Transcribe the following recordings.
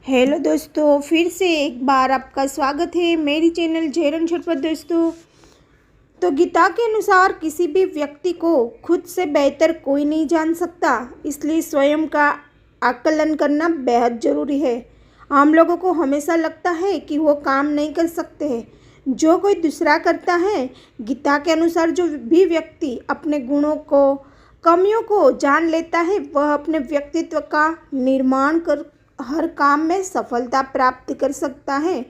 Hello दोस्तों, फिर से एक बार आपका स्वागत है मेरी चैनल जयरंग झटपट। दोस्तों, तो गीता के अनुसार किसी भी व्यक्ति को खुद से बेहतर कोई नहीं जान सकता, इसलिए स्वयं का आकलन करना बेहद ज़रूरी है। हम लोगों को हमेशा लगता है कि वो काम नहीं कर सकते हैं जो कोई दूसरा करता है। गीता के अनुसार जो भी व्यक्ति अपने गुणों को, कमियों को जान लेता है, वह अपने व्यक्तित्व का निर्माण कर हर काम में सफलता प्राप्त कर सकता है।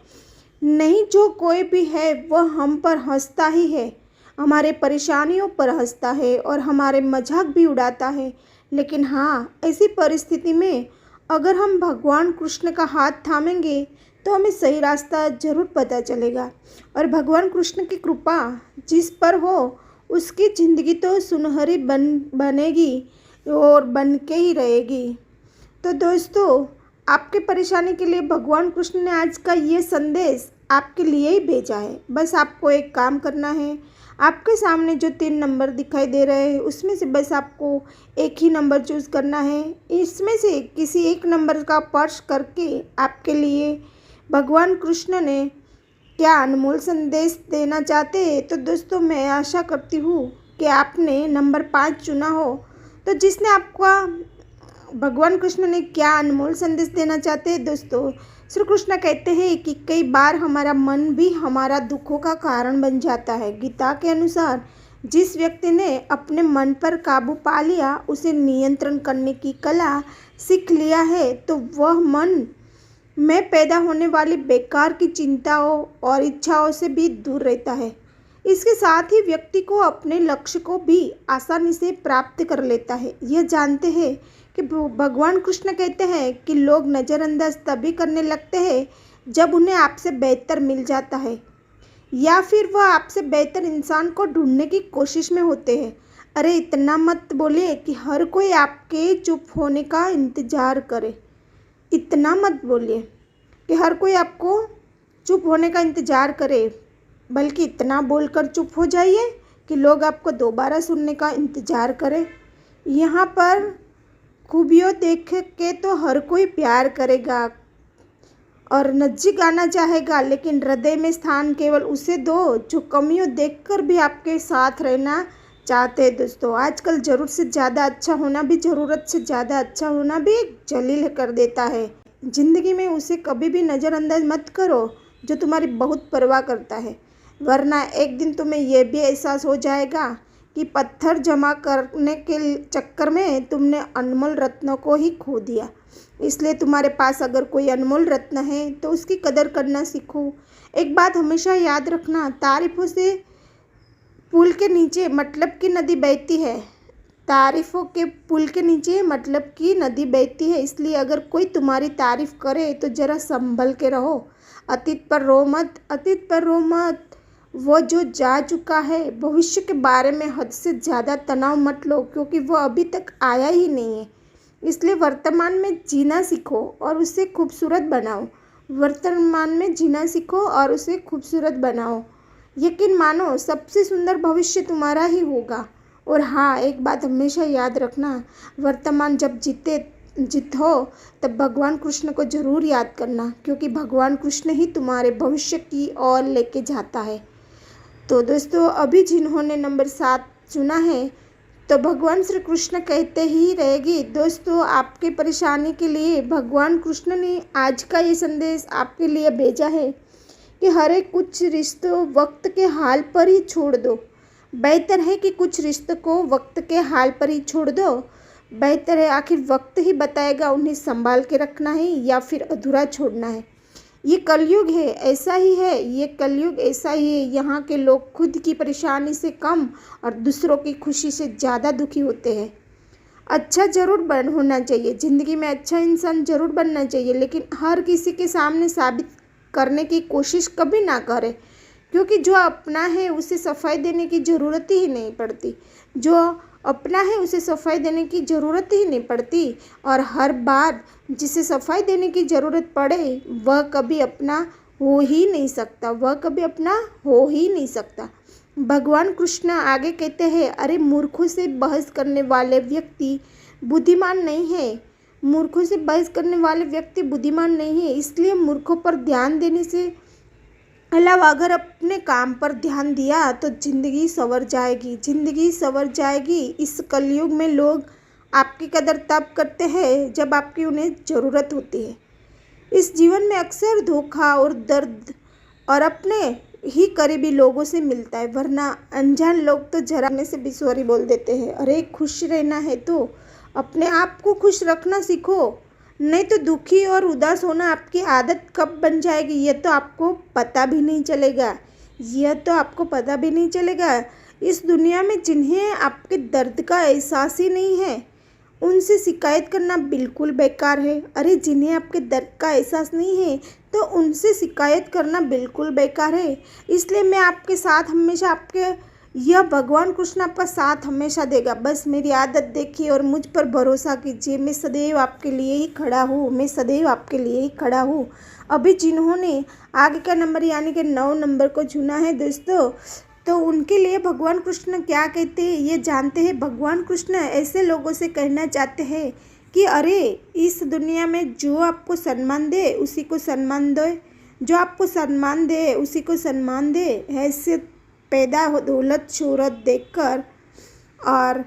नहीं, जो कोई भी है वह हम पर हंसता ही है, हमारे परेशानियों पर हंसता है और हमारे मजाक भी उड़ाता है। लेकिन हाँ, ऐसी परिस्थिति में अगर हम भगवान कृष्ण का हाथ थामेंगे तो हमें सही रास्ता जरूर पता चलेगा। और भगवान कृष्ण की कृपा जिस पर हो उसकी ज़िंदगी तो सुनहरी बनेगी और बन के ही रहेगी। तो दोस्तों, आपके परेशानी के लिए भगवान कृष्ण ने आज का ये संदेश आपके लिए ही भेजा है। बस आपको एक काम करना है। आपके सामने जो 3 नंबर दिखाई दे रहे हैं उसमें से बस आपको एक ही नंबर चूज़ करना है। इसमें से किसी एक नंबर का स्पर्श करके आपके लिए भगवान कृष्ण ने क्या अनमोल संदेश देना चाहते हैं। तो दोस्तों, मैं आशा करती हूँ कि आपने नंबर 5 चुना हो। तो जिसने आपका भगवान कृष्ण ने क्या अनमोल संदेश देना चाहते हैं। दोस्तों, श्री कृष्ण कहते हैं कि कई बार हमारा मन भी हमारा दुखों का कारण बन जाता है। गीता के अनुसार जिस व्यक्ति ने अपने मन पर काबू पा लिया, उसे नियंत्रण करने की कला सीख लिया है, तो वह मन में पैदा होने वाली बेकार की चिंताओं और इच्छाओं से भी दूर रहता है। इसके साथ ही व्यक्ति को अपने लक्ष्य को भी आसानी से प्राप्त कर लेता है। यह जानते हैं कि भगवान कृष्ण कहते हैं कि लोग नज़रअंदाज तभी करने लगते हैं जब उन्हें आपसे बेहतर मिल जाता है या फिर वह आपसे बेहतर इंसान को ढूंढने की कोशिश में होते हैं। अरे इतना मत बोलिए कि हर कोई आपके चुप होने का इंतज़ार करे। इतना मत बोलिए कि हर कोई आपको चुप होने का इंतज़ार करे, बल्कि इतना बोलकर चुप हो जाइए कि लोग आपको दोबारा सुनने का इंतज़ार करें। यहाँ पर खूबियों देख के तो हर कोई प्यार करेगा और नज़दीक आना चाहेगा, लेकिन हृदय में स्थान केवल उसे दो जो कमियों देखकर भी आपके साथ रहना चाहते हैं। दोस्तों, आजकल ज़रूरत से ज़्यादा अच्छा होना भी, ज़रूरत से ज़्यादा अच्छा होना भी जलील कर देता है। ज़िंदगी में उसे कभी भी नज़रअंदाज मत करो जो तुम्हारी बहुत परवाह करता है, वरना एक दिन तुम्हें यह भी एहसास हो जाएगा कि पत्थर जमा करने के चक्कर में तुमने अनमोल रत्नों को ही खो दिया। इसलिए तुम्हारे पास अगर कोई अनमोल रत्न है तो उसकी कदर करना सीखो। एक बात हमेशा याद रखना, तारीफों से पुल के नीचे मतलब की नदी बहती है। तारीफों के पुल के नीचे मतलब की नदी बहती है। इसलिए अगर कोई तुम्हारी तारीफ करे तो ज़रा संभल के रहो। अतीत पर रो मत, अतीत पर रो मत। वो जो जा चुका है, भविष्य के बारे में हद से ज़्यादा तनाव मत लो, क्योंकि वो अभी तक आया ही नहीं है। इसलिए वर्तमान में जीना सीखो और उसे खूबसूरत बनाओ। वर्तमान में जीना सीखो और उसे खूबसूरत बनाओ। यकीन मानो, सबसे सुंदर भविष्य तुम्हारा ही होगा। और हाँ, एक बात हमेशा याद रखना, वर्तमान जब जीत हो तब भगवान कृष्ण को ज़रूर याद करना, क्योंकि भगवान कृष्ण ही तुम्हारे भविष्य की ओर लेके जाता है। तो दोस्तों, अभी जिन्होंने नंबर 7 चुना है, तो भगवान श्री कृष्ण कहते ही रहेगी। दोस्तों, आपके परेशानी के लिए भगवान कृष्ण ने आज का ये संदेश आपके लिए भेजा है कि हर एक कुछ रिश्तों वक्त के हाल पर ही छोड़ दो। बेहतर है कि कुछ रिश्तों को वक्त के हाल पर ही छोड़ दो। बेहतर है, आखिर वक्त ही बताएगा उन्हें संभाल के रखना है या फिर अधूरा छोड़ना है। ये कलयुग है, ऐसा ही है। ये कलयुग ऐसा ही है। यहाँ के लोग खुद की परेशानी से कम और दूसरों की खुशी से ज़्यादा दुखी होते हैं। अच्छा ज़रूर होना चाहिए, ज़िंदगी में अच्छा इंसान ज़रूर बनना चाहिए, लेकिन हर किसी के सामने साबित करने की कोशिश कभी ना करें, क्योंकि जो अपना है उसे सफाई देने की ज़रूरत ही नहीं पड़ती। जो अपना है उसे सफाई देने की ज़रूरत ही नहीं पड़ती, और हर बार जिसे सफाई देने की ज़रूरत पड़े वह कभी अपना हो ही नहीं सकता, वह कभी अपना हो ही नहीं सकता। भगवान कृष्ण आगे कहते हैं, अरे मूर्खों से बहस करने वाले व्यक्ति बुद्धिमान नहीं है। मूर्खों से बहस करने वाले व्यक्ति बुद्धिमान नहीं है, इसलिए मूर्खों पर ध्यान देने से अलावा अगर अपने काम पर ध्यान दिया तो जिंदगी संवर जाएगी, जिंदगी संवर जाएगी। इस कलयुग में लोग आपकी कदर तब करते हैं जब आपकी उन्हें ज़रूरत होती है। इस जीवन में अक्सर धोखा और दर्द और अपने ही करीबी लोगों से मिलता है, वरना अनजान लोग तो जराने से भी सॉरी बोल देते हैं। अरे खुश रहना है तो अपने आप को खुश रखना सीखो, नहीं तो दुखी और उदास होना आपकी आदत कब बन जाएगी यह तो आपको पता भी नहीं चलेगा, यह तो आपको पता भी नहीं चलेगा। इस दुनिया में जिन्हें आपके दर्द का एहसास ही नहीं है उनसे शिकायत करना बिल्कुल बेकार है। अरे जिन्हें आपके दर्द का एहसास नहीं है तो उनसे शिकायत करना बिल्कुल बेकार है। इसलिए मैं आपके साथ हमेशा यह भगवान कृष्ण आपका साथ हमेशा देगा। बस मेरी आदत देखिए और मुझ पर भरोसा कीजिए। मैं सदैव आपके लिए ही खड़ा हूँ, मैं सदैव आपके लिए ही खड़ा हूँ। अभी जिन्होंने आगे का नंबर यानी कि 9 नंबर को चुना है दोस्तों, तो उनके लिए भगवान कृष्ण क्या कहते हैं ये जानते हैं। भगवान कृष्ण ऐसे लोगों से कहना चाहते हैं कि अरे इस दुनिया में जो आपको सम्मान दे उसी को सम्मान दो, जो आपको सम्मान दे उसी को सम्मान दे। हैसियत पैदा हो दौलत शोहरत देखकर और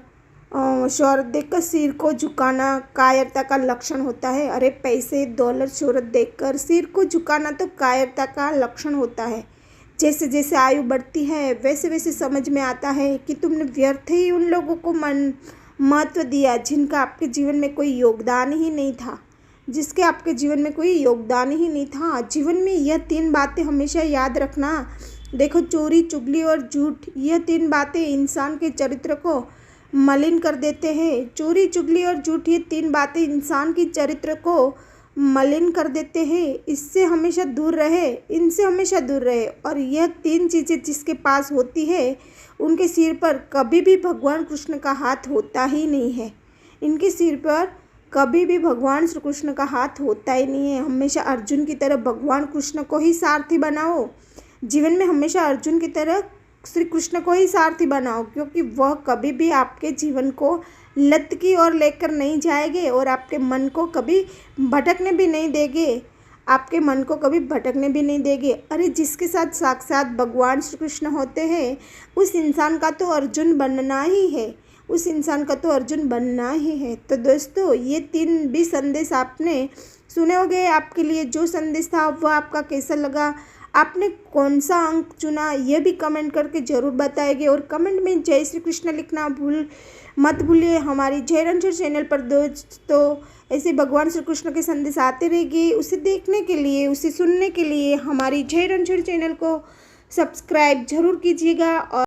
शोहरत देखकर सिर को झुकाना कायरता का लक्षण होता है। अरे पैसे दौलत शोहरत देखकर सिर को झुकाना तो कायरता का लक्षण होता है। जैसे जैसे आयु बढ़ती है वैसे वैसे समझ में आता है कि तुमने व्यर्थ ही उन लोगों को महत्व दिया जिनका आपके जीवन में कोई योगदान ही नहीं था, जिसके आपके जीवन में कोई योगदान ही नहीं था। जीवन में यह 3 बातें हमेशा याद रखना। देखो चोरी चुगली और झूठ, यह 3 बातें इंसान के चरित्र को मलिन कर देते हैं। चोरी चुगली और झूठ ये 3 बातें इंसान की चरित्र को मलिन कर देते हैं। इससे हमेशा दूर रहे, इनसे हमेशा दूर रहे। और यह 3 चीज़ें जिसके पास होती है उनके सिर पर कभी भी भगवान कृष्ण का हाथ होता ही नहीं है। इनके सिर पर कभी भी भगवान श्री कृष्ण का हाथ होता ही नहीं है। हमेशा अर्जुन की तरह भगवान कृष्ण को ही सारथी बनाओ। जीवन में हमेशा अर्जुन की तरह श्री कृष्ण को ही सारथी बनाओ, क्योंकि वह कभी भी आपके जीवन को लत की ओर लेकर नहीं जाएंगे और आपके मन को कभी भटकने भी नहीं देंगे, आपके मन को कभी भटकने भी नहीं देंगे। अरे जिसके साथ साक्षात भगवान श्री कृष्ण होते हैं उस इंसान का तो अर्जुन बनना ही है, उस इंसान का तो अर्जुन बनना ही है। तो दोस्तों ये 3 भी संदेश आपने सुने होंगे। आपके लिए जो संदेश था वह आपका कैसा लगा, आपने कौन सा अंक चुना यह भी कमेंट करके ज़रूर बताएंगे। और कमेंट में जय श्री कृष्ण लिखना मत भूलिए। हमारी जय रंजन चैनल पर दोस्तों ऐसे भगवान श्री कृष्ण के संदेश आते रहेंगे। उसे देखने के लिए, उसे सुनने के लिए हमारी जय रंजन चैनल को सब्सक्राइब जरूर कीजिएगा। और